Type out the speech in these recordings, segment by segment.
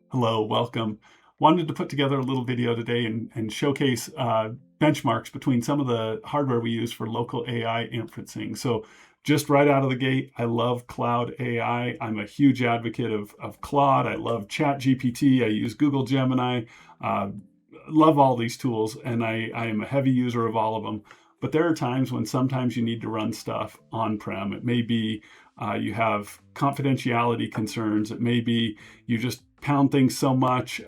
Hello, welcome. Wanted to put together a little video today and showcase benchmarks between some of the hardware we use for local AI inferencing. So just right out of the gate, I love cloud AI. I'm a huge advocate of Claude. I love ChatGPT. I use Google Gemini. Uh, love all these tools, and I am a heavy user of all of them. But there are times when sometimes you need to run stuff on-prem. It may be you have confidentiality concerns. It may be you just pound things so much,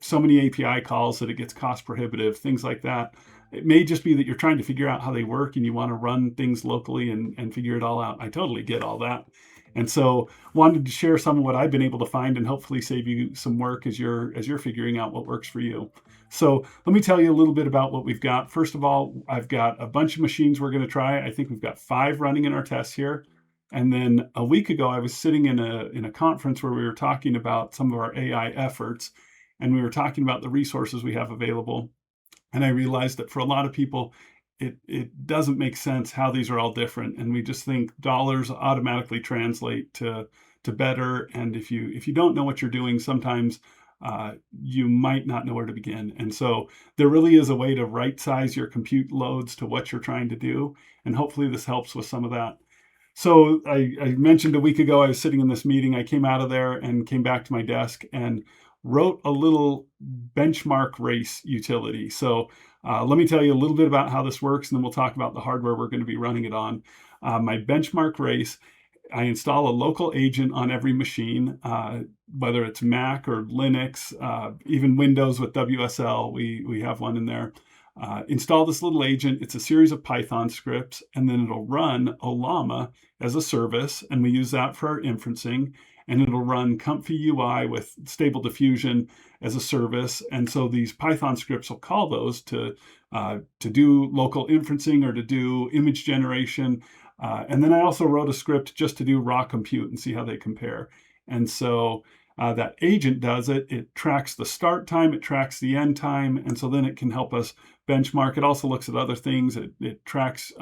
so many API calls that it gets cost prohibitive, things like that. It may just be that you're trying to figure out how they work and you want to run things locally and figure it all out. I totally get all that. And so wanted to share some of what I've been able to find and hopefully save you some work as you're figuring out what works for you. So let me tell you a little bit about what we've got. First of all, I've got a bunch of machines we're going to try. I think we've got 5 running in our tests here. And then a week ago, I was sitting in a conference where we were talking about some of our AI efforts, and we were talking about the resources we have available. And I realized that for a lot of people, it doesn't make sense how these are all different, and we just think dollars automatically translate to better. And if you don't know what you're doing, sometimes you might not know where to begin. And so there really is a way to right size your compute loads to what you're trying to do, and hopefully this helps with some of that. So I mentioned a week ago, I was sitting in this meeting. I came out of there and came back to my desk and wrote a little benchmark race utility. So let me tell you a little bit about how this works, and then we'll talk about the hardware we're going to be running it on. My benchmark race, I install a local agent on every machine, whether it's Mac or Linux, even Windows with WSL, we have one in there. Install this little agent. It's a series of Python scripts, and then it'll run Ollama as a service, and we use that for our inferencing. And it'll run ComyUI with Stable Diffusion as a service. And so these Python scripts will call those to do local inferencing or to do image generation. And then I also wrote a script just to do raw compute and see how they compare. And so that agent does it. It tracks the start time, it tracks the end time, and so then it can help us benchmark. It also looks at other things. It tracks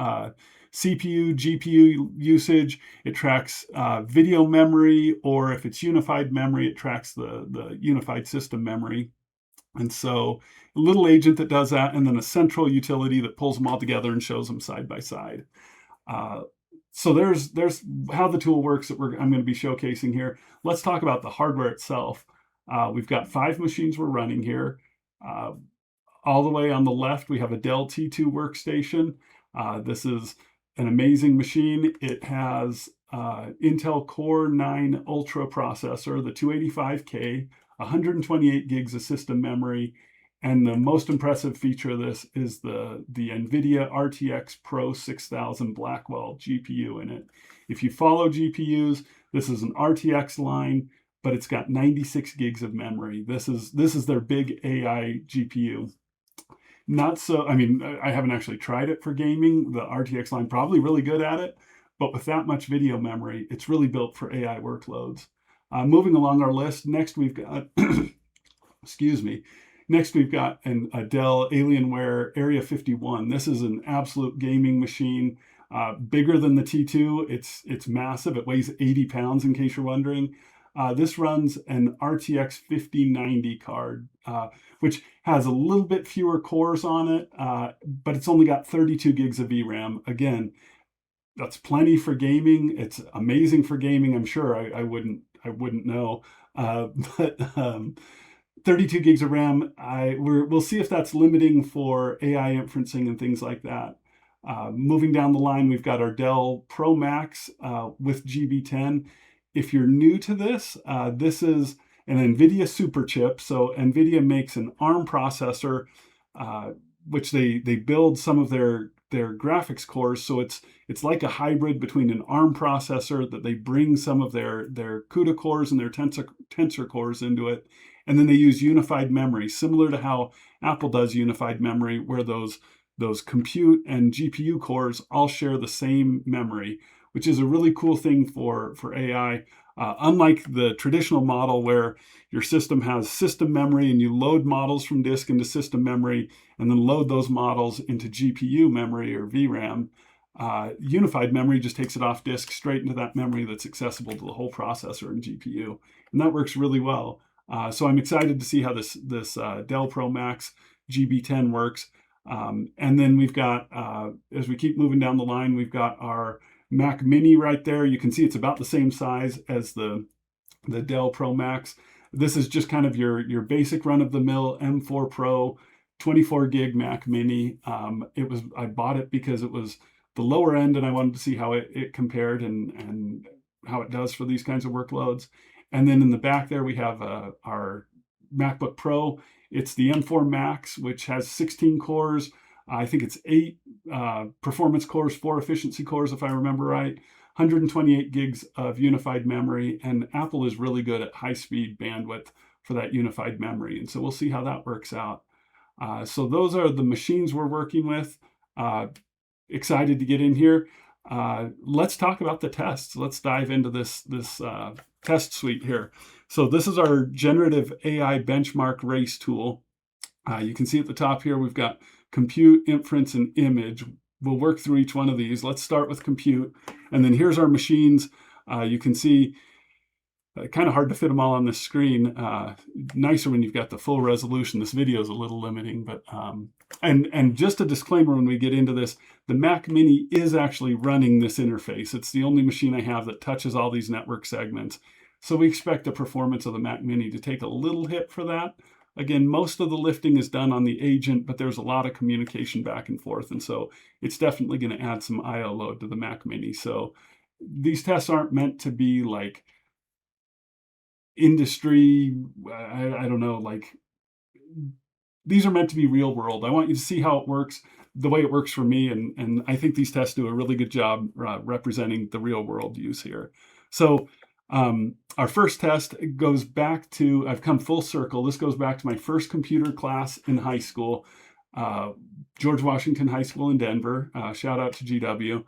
CPU, GPU usage. It tracks video memory, or if it's unified memory, it tracks the unified system memory. And so a little agent that does that, and then a central utility that pulls them all together and shows them side by side. So there's how the tool works that I'm going to be showcasing here. Let's talk about the hardware itself. We've got 5 machines we're running here. All the way on the left, we have a Dell T2 Workstation. This is an amazing machine. It has Intel Core 9 Ultra processor, the 285K, 128 gigs of system memory, and the most impressive feature of this is the NVIDIA RTX Pro 6000 Blackwell GPU in it. If you follow GPUs, this is an RTX line, but it's got 96 gigs of memory. This is their big AI GPU. Not so, I mean, I haven't actually tried it for gaming. The RTX line probably really good at it, but with that much video memory, it's really built for AI workloads. Moving along our list, next we've got, excuse me, next we've got a Dell Alienware Area-51. This is an absolute gaming machine, bigger than the T2. It's massive. It weighs 80 pounds in case you're wondering. This runs an RTX 5090 card, which has a little bit fewer cores on it, but it's only got 32 gigs of VRAM. Again, that's plenty for gaming. It's amazing for gaming. I'm sure I wouldn't know, but 32 gigs of RAM. We'll see if that's limiting for AI inferencing and things like that. Moving down the line, we've got our Dell Pro Max with GB10. If you're new to this, this is an NVIDIA Superchip. So NVIDIA makes an ARM processor, which they build some of their graphics cores. So it's like a hybrid between an ARM processor that they bring some of their CUDA cores and their tensor cores into it. And then they use unified memory, similar to how Apple does unified memory, where those compute and GPU cores all share the same memory, which is a really cool thing for AI. Unlike the traditional model where your system has system memory and you load models from disk into system memory and then load those models into GPU memory or VRAM, unified memory just takes it off disk straight into that memory that's accessible to the whole processor and GPU. And that works really well. So I'm excited to see how this Dell Pro Max GB10 works. And then we've got, as we keep moving down the line, we've got our Mac Mini right there. You can see it's about the same size as the Dell Pro Max. This is just kind of your basic run-of-the-mill M4 Pro 24 gig Mac Mini. I bought it because it was the lower end, and I wanted to see how it compared and how it does for these kinds of workloads. And then in the back there, we have our MacBook Pro. It's the M4 Max, which has 16 cores. I think it's 8 performance cores, 4 efficiency cores, if I remember right. 128 gigs of unified memory, and Apple is really good at high-speed bandwidth for that unified memory. And so we'll see how that works out. So those are the machines we're working with. Excited to get in here. Let's talk about the tests. Let's dive into this test suite here. So this is our generative AI benchmark race tool. You can see at the top here, we've got compute, inference, and image. We'll work through each one of these. Let's start with compute. And then here's our machines. You can see kind of hard to fit them all on this screen. Nicer when you've got the full resolution. This video is a little limiting, but and just a disclaimer when we get into this, the Mac Mini is actually running this interface. It's the only machine I have that touches all these network segments. So we expect the performance of the Mac Mini to take a little hit for that. Again, most of the lifting is done on the agent, but there's a lot of communication back and forth. And so it's definitely going to add some I/O load to the Mac Mini. So these tests aren't meant to be like industry, I don't know, like these are meant to be real world. I want you to see how it works, the way it works for me. And I think these tests do a really good job representing the real world use here. So our first test goes back to, I've come full circle. This goes back to my first computer class in high school, George Washington High School in Denver. Shout out to GW.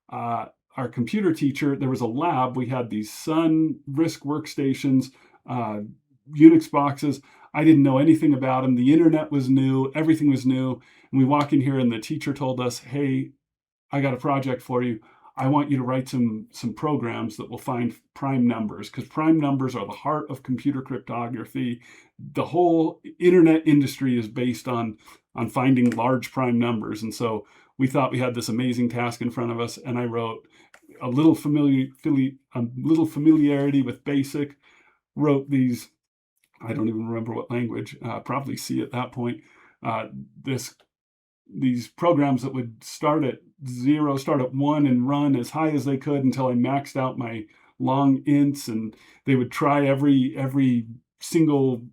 Our computer teacher, there was a lab. We had these Sun RISC workstations, Unix boxes. I didn't know anything about them. The internet was new. Everything was new. And we walk in here and the teacher told us, hey, I got a project for you. I want you to write some programs that will find prime numbers, because prime numbers are the heart of computer cryptography. The whole internet industry is based on finding large prime numbers. And so we thought we had this amazing task in front of us, and I wrote a little familiarity with BASIC, wrote these, I don't even remember what language, probably C at that point, these programs that would start at 0, start at 1, and run as high as they could until I maxed out my long ints, and they would try every single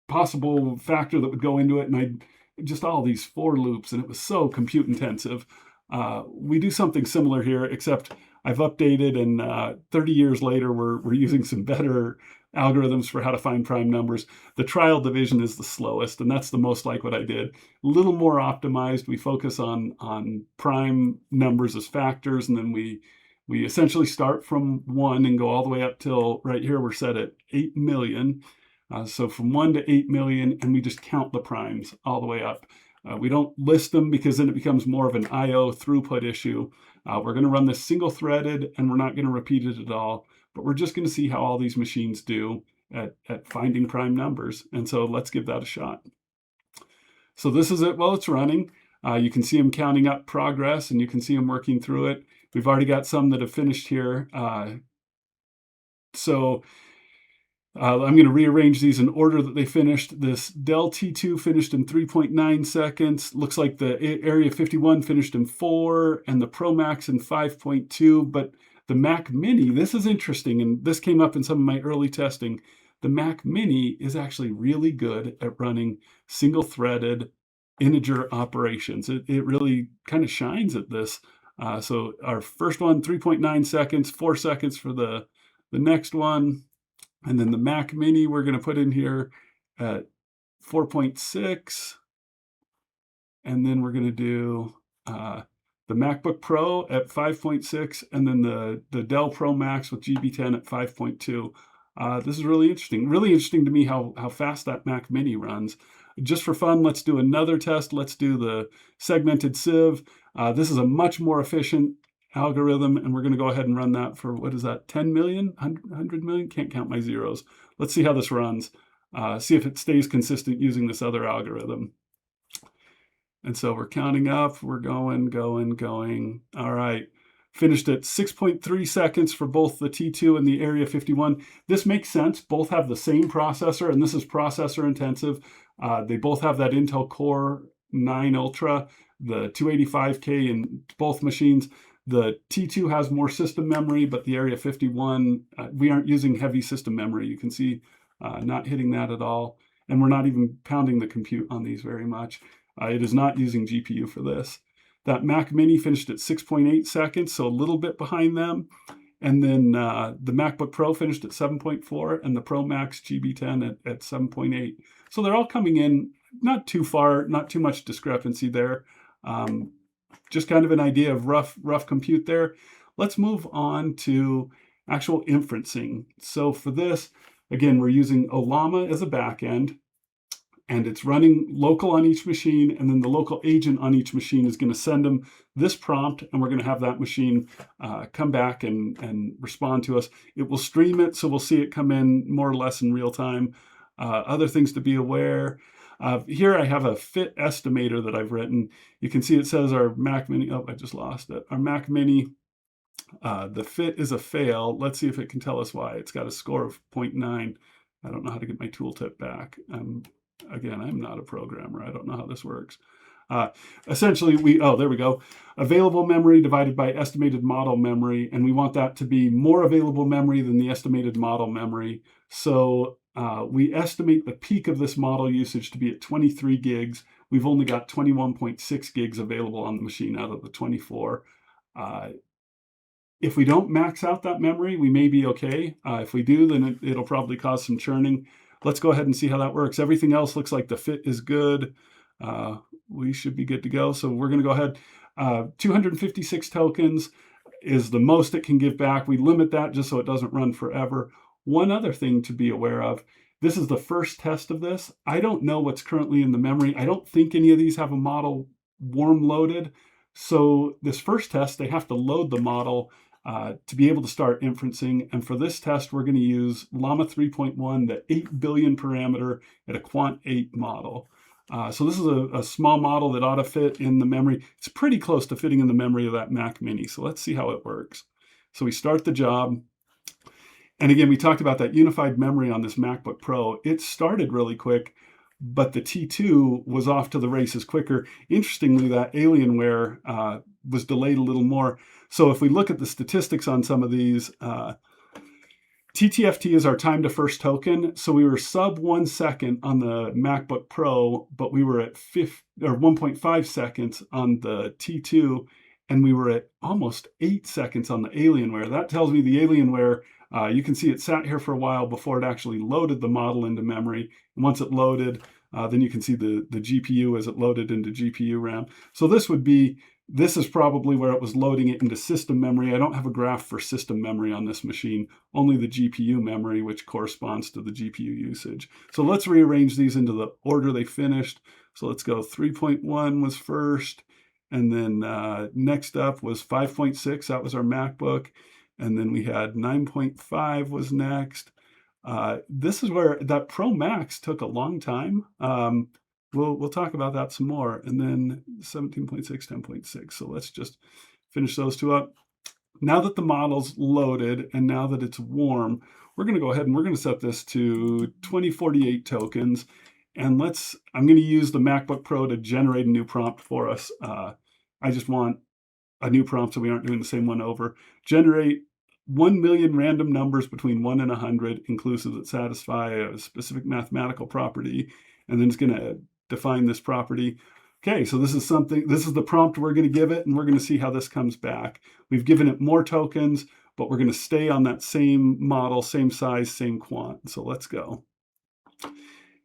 possible factor that would go into it, and just all these for loops, and it was so compute intensive. We do something similar here, except I've updated, and 30 years later, we're using some better algorithms for how to find prime numbers. The trial division is the slowest, and that's the most like what I did. A little more optimized. We focus on prime numbers as factors, and then we essentially start from 1 and go all the way up till right here we're set at 8 million. So from 1 to 8 million, and we just count the primes all the way up. We don't list them because then it becomes more of an I/O throughput issue. We're going to run this single-threaded, and we're not going to repeat it at all. But we're just going to see how all these machines do at finding prime numbers. And so let's give that a shot. So this is it while it's running. You can see them counting up progress, and you can see them working through it. We've already got some that have finished here. I'm going to rearrange these in order that they finished. This Dell T2 finished in 3.9 seconds. Looks like the Area-51 finished in 4, and the Pro Max in 5.2. But the Mac Mini, this is interesting, and this came up in some of my early testing. The Mac Mini is actually really good at running single-threaded integer operations. It really kind of shines at this. So our first one, 3.9 seconds, 4 seconds for the next one. And then the Mac Mini, we're going to put in here at 4.6. And then we're going to do the MacBook Pro at 5.6, and then the Dell Pro Max with GB10 at 5.2. This is really interesting. Really interesting to me how fast that Mac Mini runs. Just for fun, let's do another test. Let's do the segmented sieve. This is a much more efficient algorithm, and we're going to go ahead and run that for, what is that, 10 million, 100 million? Can't count my zeros. Let's see how this runs. See if it stays consistent using this other algorithm. And so we're counting up, we're going. All right. Finished at 6.3 seconds for both the T2 and the Area-51. This makes sense. Both have the same processor, and this is processor intensive. They both have that Intel Core 9 Ultra, the 285K in both machines. The T2 has more system memory, but the Area-51, we aren't using heavy system memory. You can see not hitting that at all. And we're not even pounding the compute on these very much. It is not using GPU for this. That Mac Mini finished at 6.8 seconds, so a little bit behind them. And then the MacBook Pro finished at 7.4 and the Pro Max GB10 at 7.8. So they're all coming in not too far, not too much discrepancy there. Just kind of an idea of rough compute there. Let's move on to actual inferencing. So for this, again, we're using Ollama as a backend, and it's running local on each machine, and then the local agent on each machine is going to send them this prompt, and we're going to have that machine come back and respond to us. It will stream it, so we'll see it come in more or less in real time. Other things to be aware. Here I have a fit estimator that I've written. You can see it says our Mac Mini, oh, I just lost it. Our Mac Mini, the fit is a fail. Let's see if it can tell us why. It's got a score of 0.9. I don't know how to get my tooltip back. Again, I'm not a programmer. I don't know how this works. Essentially, there we go. Available memory divided by estimated model memory, and we want that to be more available memory than the estimated model memory. So we estimate the peak of this model usage to be at 23 gigs. We've only got 21.6 gigs available on the machine out of the 24. If we don't max out that memory, we may be okay. If we do, then it'll probably cause some churning. Let's go ahead and see how that works. Everything else looks like the fit is good. We should be good to go. So we're going to go ahead. 256 tokens is the most it can give back. We limit that just so it doesn't run forever. One other thing to be aware of, this is the first test of this. I don't know what's currently in the memory. I don't think any of these have a model warm loaded. So this first test, they have to load the model to be able to start inferencing. And for this test, we're going to use Llama 3.1, the 8 billion parameter at a Quant 8 model. So this is a small model that ought to fit in the memory. It's pretty close to fitting in the memory of that Mac Mini. So let's see how it works. So we start the job. And again, we talked about that unified memory on this MacBook Pro. It started really quick, but the T2 was off to the races quicker. Interestingly, that Alienware was delayed a little more. So if we look at the statistics on some of these, TTFT is our time to first token. So we were sub 1 second on the MacBook Pro, but we were at 1.5 seconds on the T2, and we were at almost 8 seconds on the Alienware. That tells me the Alienware, you can see it sat here for a while before it actually loaded the model into memory. And once it loaded, then you can see the GPU as it loaded into GPU RAM. So this is probably where it was loading it into system memory. I don't have a graph for system memory on this machine, only the GPU memory, which corresponds to the GPU usage. So let's rearrange these into the order they finished. So let's go 3.1 was first, and then next up was 5.6. That was our MacBook. And then we had 9.5 was next. This is where that Pro Max took a long time. We'll talk about that some more. And then 17.6, 10.6. So let's just finish those two up. Now that the model's loaded and now that it's warm, we're going to go ahead and we're going to set this to 2048 tokens. And I'm going to use the MacBook Pro to generate a new prompt for us. I just want a new prompt so we aren't doing the same one over. Generate 1 million random numbers between 1 and 100 inclusive that satisfy a specific mathematical property. And then it's going to define this property. Okay, so this is the prompt we're going to give it, and we're going to see how this comes back. We've given it more tokens, but we're going to stay on that same model, same size, same quant. So let's go.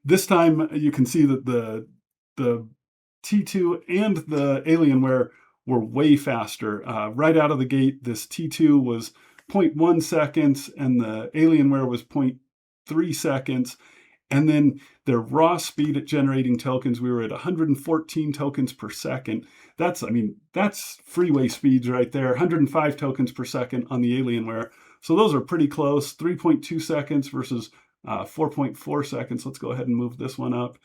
This time you can see that the T2 and the Alienware were way faster. Right out of the gate, this T2 was 0.1 seconds and the Alienware was 0.3 seconds. And then their raw speed at generating tokens, we were at 114 tokens per second. That's freeway speeds right there, 105 tokens per second on the Alienware. So those are pretty close, 3.2 seconds versus 4.4 seconds. Let's go ahead and move this one up.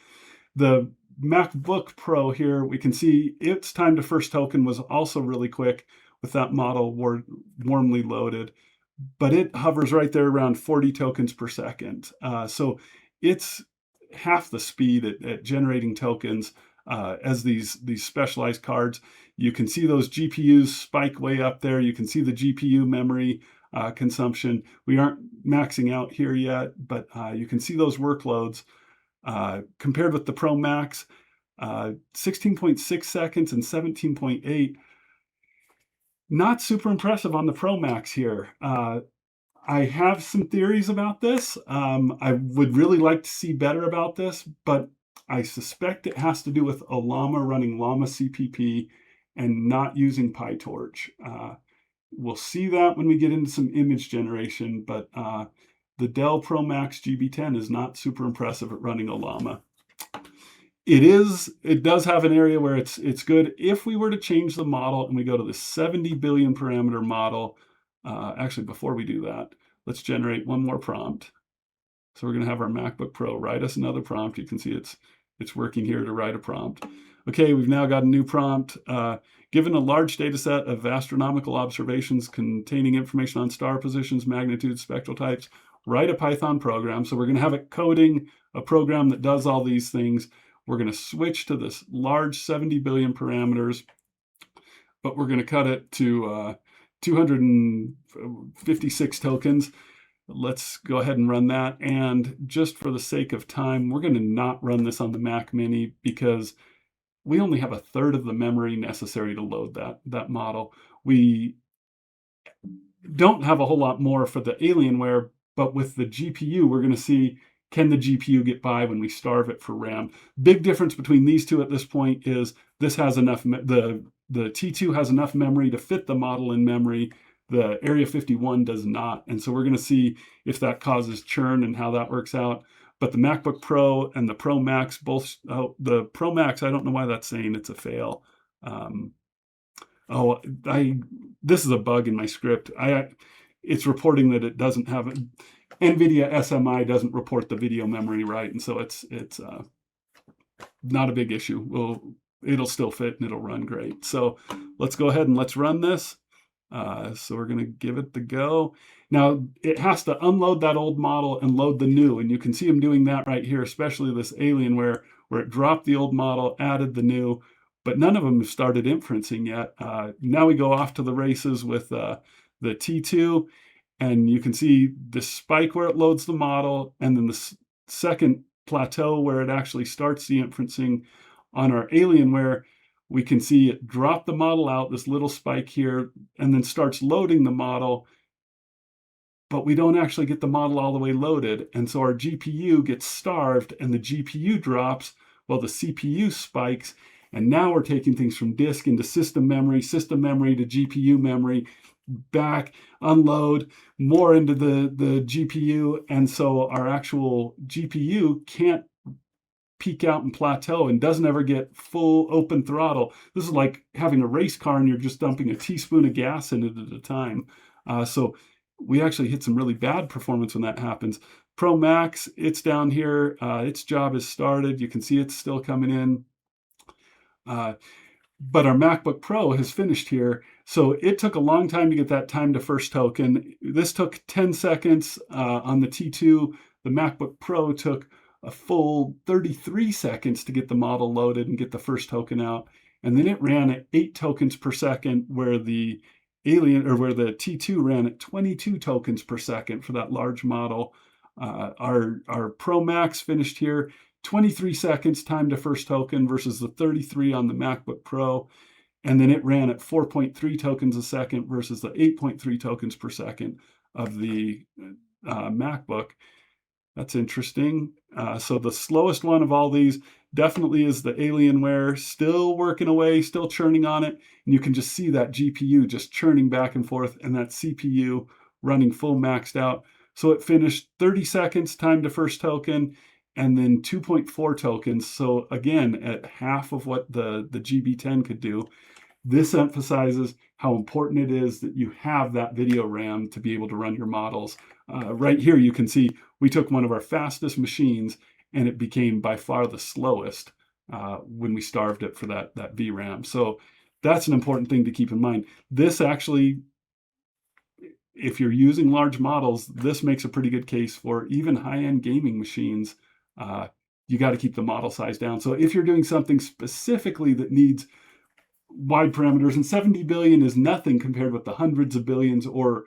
The MacBook Pro here, we can see its time to first token was also really quick with that model warmly loaded, but it hovers right there around 40 tokens per second. So it's half the speed at generating tokens as these specialized cards. You can see those GPUs spike way up there. You can see the GPU memory consumption. We aren't maxing out here yet, but you can see those workloads compared with the Pro Max, 16.6 seconds and 17.8. Not super impressive on the Pro Max here. I have some theories about this. I would really like to see better about this, but I suspect it has to do with Ollama running Llama CPP and not using PyTorch. We'll see that when we get into some image generation, but the Dell Pro Max GB10 is not super impressive at running Ollama. It does have an area where it's good. If we were to change the model and we go to the 70 billion parameter model, actually before we do that, let's generate one more prompt. So we're going to have our MacBook Pro write us another prompt. You can see it's working here to write a prompt. Okay, we've now got a new prompt. Given a large data set of astronomical observations containing information on star positions, magnitudes, spectral types, write a Python program. So we're going to have it coding a program that does all these things. We're going to switch to this large 70 billion parameters, but we're going to cut it to 256 tokens. Let's go ahead and run that. And just for the sake of time, we're going to not run this on the Mac Mini because we only have a third of the memory necessary to load that model. We don't have a whole lot more for the Alienware, but with the GPU, we're going to see, can the GPU get by when we starve it for RAM? Big difference between these two at this point is this has enough, the T2 has enough memory to fit the model in memory. The Area-51 does not. And so we're going to see if that causes churn and how that works out. But the MacBook Pro and the Pro Max, both, the Pro Max, I don't know why that's saying it's a fail. This is a bug in my script. It's reporting that it doesn't have it. NVIDIA SMI doesn't report the video memory right, and so it's not a big issue. It'll still fit and it'll run great. So let's go ahead and let's run this. So we're going to give it the go. Now it has to unload that old model and load the new, and you can see them doing that right here, especially this Alienware where it dropped the old model, added the new, but none of them have started inferencing yet. Now we go off to the races with the T2. And you can see the spike where it loads the model, and then the second plateau where it actually starts the inferencing. On our Alienware, we can see it drop the model out, this little spike here, and then starts loading the model, but we don't actually get the model all the way loaded. And so our GPU gets starved, and the GPU drops while the CPU spikes. And now we're taking things from disk into system memory to GPU memory, back, unload, more into the GPU. And so our actual GPU can't peak out and plateau and doesn't ever get full open throttle. This is like having a race car and you're just dumping a teaspoon of gas in it at a time. So we actually hit some really bad performance when that happens. Pro Max, it's down here. Its job has started. You can see it's still coming in. But our MacBook Pro has finished here. So it took a long time to get that time to first token. This took 10 seconds on the T2. The MacBook Pro took a full 33 seconds to get the model loaded and get the first token out. And then it ran at 8 tokens per second, where the T2 ran at 22 tokens per second for that large model. Our Pro Max finished here, 23 seconds time to first token versus the 33 on the MacBook Pro. And then it ran at 4.3 tokens a second versus the 8.3 tokens per second of the MacBook. That's interesting. So the slowest one of all these definitely is the Alienware, still working away, still churning on it. And you can just see that GPU just churning back and forth and that CPU running full maxed out. So it finished 30 seconds time to first token and then 2.4 tokens. So again, at half of what the GB10 could do. This emphasizes how important it is that you have that video RAM to be able to run your models. Right here, you can see we took one of our fastest machines and it became by far the slowest when we starved it for that VRAM. So that's an important thing to keep in mind. This actually, if you're using large models, this makes a pretty good case for even high-end gaming machines. You got to keep the model size down. So if you're doing something specifically that needs wide parameters, and 70 billion is nothing compared with the hundreds of billions or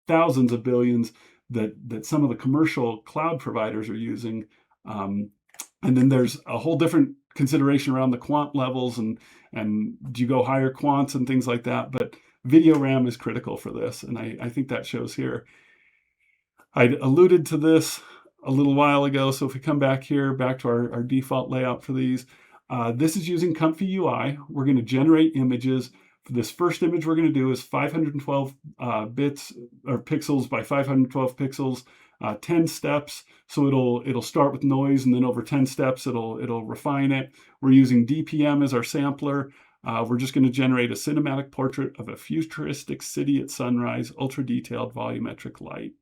thousands of billions that some of the commercial cloud providers are using. And then there's a whole different consideration around the quant levels and do you go higher quants and things like that. But video RAM is critical for this, and I think that shows here. I alluded to this a little while ago, so if we come back here, back to our default layout for these, this is using ComyUI. We're going to generate images. For this first image we're going to do is 512 bits or pixels by 512 pixels, 10 steps. So it'll start with noise, and then over 10 steps it'll refine it. We're using DPM as our sampler. We're just going to generate a cinematic portrait of a futuristic city at sunrise, ultra detailed volumetric light.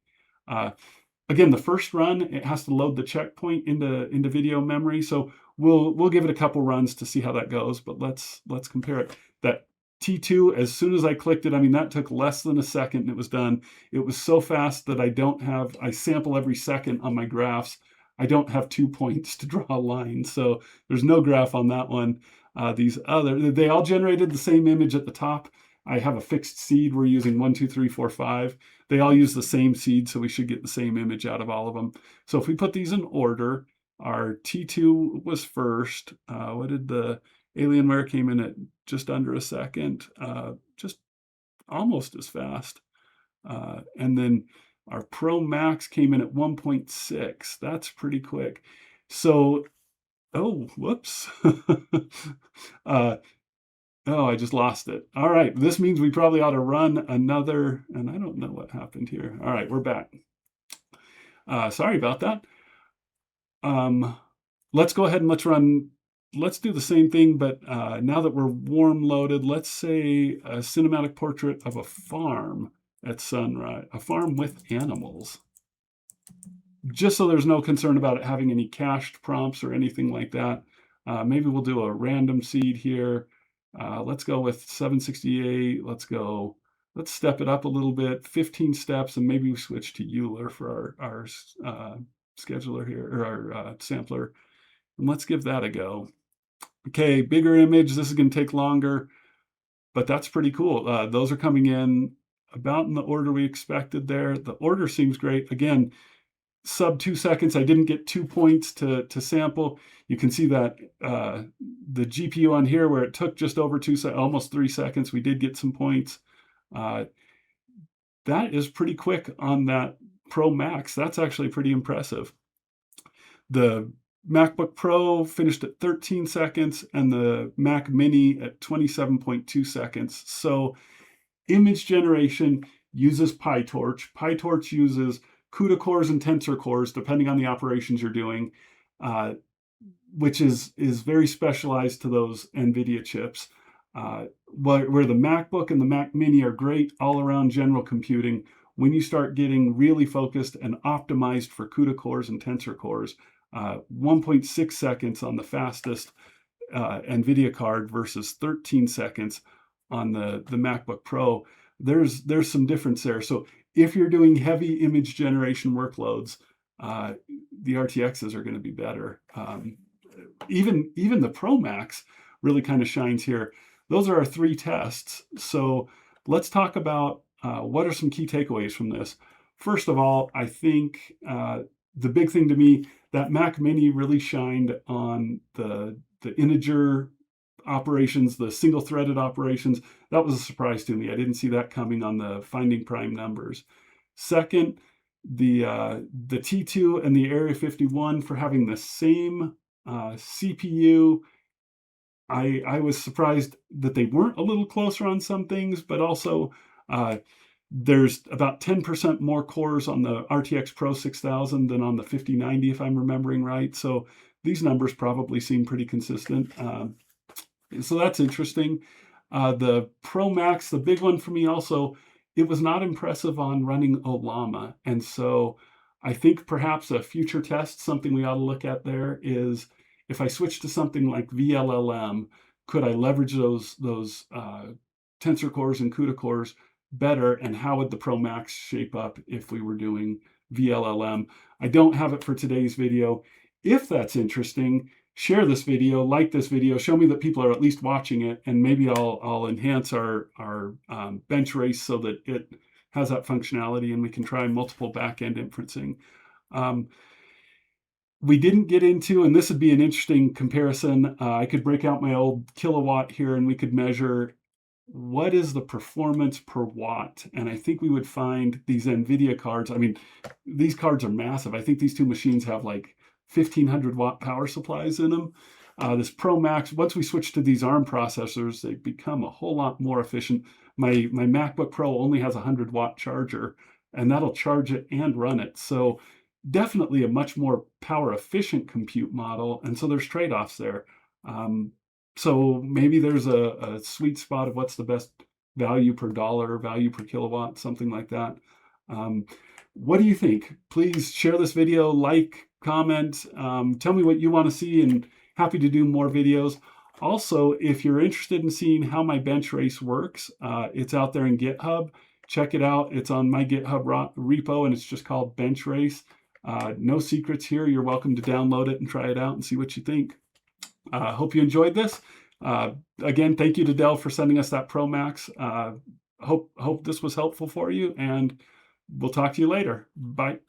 Again, the first run, it has to load the checkpoint into video memory. So we'll give it a couple runs to see how that goes, but let's compare it. That T2, as soon as I clicked it, I mean, that took less than a second and it was done. It was so fast that I sample every second on my graphs. I don't have 2 points to draw a line, so there's no graph on that one. They all generated the same image at the top. I have a fixed seed. We're using 1, 2, 3, 4, 5. They all use the same seed, so we should get the same image out of all of them. So if we put these in order, our T2 was first. What did the Alienware came in at just under a second, just almost as fast. And then our Pro Max came in at 1.6. That's pretty quick. So, oh, whoops. Oh, I just lost it. All right, this means we probably ought to run another, and I don't know what happened here. All right, we're back. Sorry about that. Let's go ahead and let's do the same thing, but now that we're warm loaded, let's say a cinematic portrait of a farm at sunrise, a farm with animals. Just so there's no concern about it having any cached prompts or anything like that. Maybe we'll do a random seed here. Let's go with 768. Let's step it up a little bit, 15 steps, and maybe we switch to Euler for our scheduler here, or our sampler. And let's give that a go. Okay, bigger image. This is going to take longer, but that's pretty cool. Those are coming in about in the order we expected there. The order seems great. Again, sub 2 seconds. I didn't get 2 points to sample. You can see that the GPU on here, where it took just over almost 3 seconds, we did get some points. That is pretty quick on that Pro Max. That's actually pretty impressive. The MacBook Pro finished at 13 seconds and the Mac Mini at 27.2 seconds. So image generation uses PyTorch. PyTorch uses CUDA cores and tensor cores, depending on the operations you're doing, which is very specialized to those NVIDIA chips. Where the MacBook and the Mac Mini are great all-around general computing, when you start getting really focused and optimized for CUDA cores and tensor cores, 1.6 seconds on the fastest NVIDIA card versus 13 seconds on the MacBook Pro, there's some difference there. So if you're doing heavy image generation workloads, the RTXs are going to be better. Even the Pro Max really kind of shines here. Those are our 3 tests. So let's talk about what are some key takeaways from this. First of all, I think the big thing to me, that Mac Mini really shined on the integer operations, the single-threaded operations. That was a surprise to me. I didn't see that coming on the finding prime numbers. Second, the T2 and the Area-51 for having the same CPU. I was surprised that they weren't a little closer on some things, but also There's about 10% more cores on the RTX Pro 6000 than on the 5090, if I'm remembering right. So these numbers probably seem pretty consistent. So that's interesting. The Pro Max, the big one for me also, it was not impressive on running Ollama. And so I think perhaps a future test, something we ought to look at there is, if I switch to something like VLLM, could I leverage those tensor cores and CUDA cores better, and how would the Pro Max shape up if we were doing VLLM? I don't have it for today's video. If that's interesting, share this video, like this video, show me that people are at least watching it, and maybe I'll enhance our bench race so that it has that functionality and we can try multiple back-end inferencing. We didn't get into, and this would be an interesting comparison, I could break out my old kilowatt here and we could measure what is the performance per watt. And I think we would find these NVIDIA cards, I mean, these cards are massive. I think these two machines have like 1500 watt power supplies in them. This Pro Max, once we switch to these ARM processors, they become a whole lot more efficient. My MacBook Pro only has a 100 watt charger, and that'll charge it and run it. So definitely a much more power efficient compute model. And so there's trade-offs there. So maybe there's a sweet spot of what's the best value per dollar, value per kilowatt, something like that. What do you think? Please share this video, like, comment, tell me what you want to see, and happy to do more videos. Also, if you're interested in seeing how my bench race works, it's out there in GitHub. Check it out. It's on my GitHub repo, and it's just called Bench Race. No secrets here. You're welcome to download it and try it out and see what you think. Hope you enjoyed this. Again, thank you to Dell for sending us that Pro Max. Hope this was helpful for you, and we'll talk to you later. Bye.